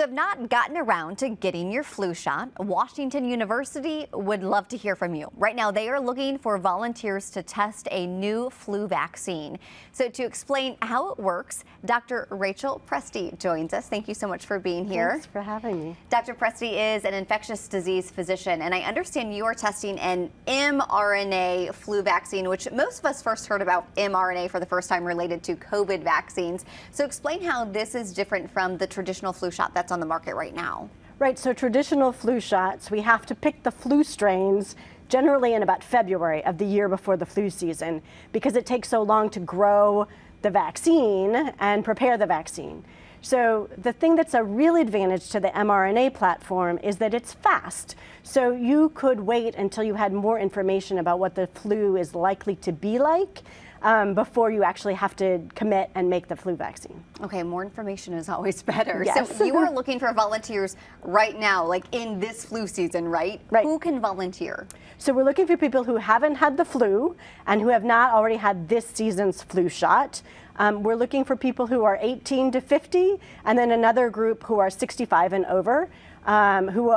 Have not gotten around to getting your flu shot, Washington University would love to hear from you. Right now, they are looking for volunteers to test a new flu vaccine. So to explain how it works, Dr. Rachel Presti joins us. Thank you so much for being here. Thanks for having me. Dr. Presti is an infectious disease physician, and I understand you are testing an mRNA flu vaccine, which most of us first heard about mRNA for the first time related to COVID vaccines. So explain how this is different from the traditional flu shot that's on the market right now. Right, so traditional flu shots, we have to pick the flu strains generally in about February of the year before the flu season because it takes so long to grow the vaccine and prepare the vaccine. So the thing that's a real advantage to the mRNA platform is that it's fast. So you could wait until you had more information about what the flu is likely to be like before you actually have to commit and make the flu vaccine. Okay, more information is always better. Yes. So you are looking for volunteers right now, like in this flu season, right? Right. Who can volunteer? So we're looking for people who haven't had the flu and who have not already had this season's flu shot. We're looking for people who are 18 to 50, and then another group who are 65 and over, who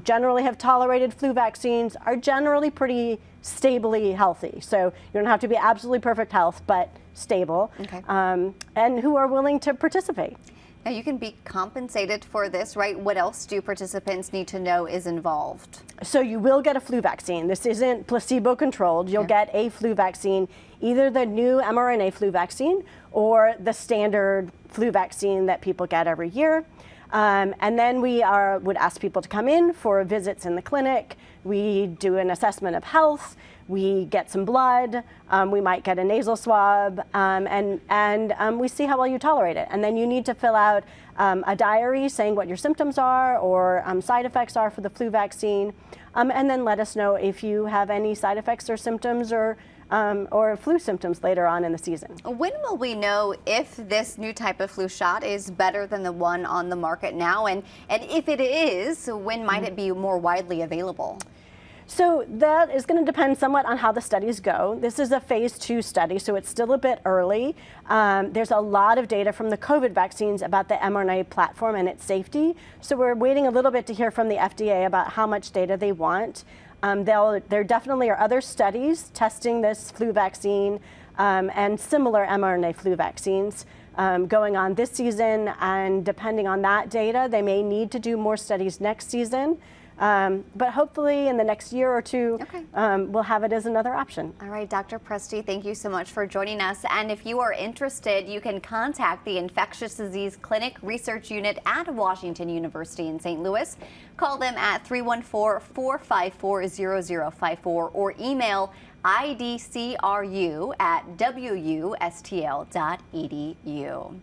generally have tolerated flu vaccines, are generally pretty stably healthy. So you don't have to be absolutely perfect health, but stable, Okay. And who are willing to participate. Now you can be compensated for this, right? What else do participants need to know is involved? So you will get a flu vaccine. This isn't placebo controlled. You'll get a flu vaccine, either the new mRNA flu vaccine or the standard flu vaccine that people get every year. And then we would ask people to come in for visits in the clinic. We do an assessment of health. We get some blood. We might get a nasal swab, and we see how well you tolerate it. And then you need to fill out a diary saying what your symptoms are or side effects are for the flu vaccine, and then let us know if you have any side effects or symptoms or flu symptoms later on in the season. When will we know if this new type of flu shot is better than the one on the market now? And if it is, when might it be more widely available? So that is going to depend somewhat on how the studies go. This is a phase 2 study, so it's still a bit early. There's a lot of data from the COVID vaccines about the mRNA platform and its safety. So we're waiting a little bit to hear from the FDA about how much data they want. There definitely are other studies testing this flu vaccine and similar mRNA flu vaccines going on this season, and depending on that data, they may need to do more studies next season. But hopefully in the next year or two, we'll have it as another option. All right, Dr. Presti, thank you so much for joining us. And if you are interested, you can contact the Infectious Disease Clinic Research Unit at Washington University in St. Louis. Call them at 314-454-0054 or email idcru@wustl.edu.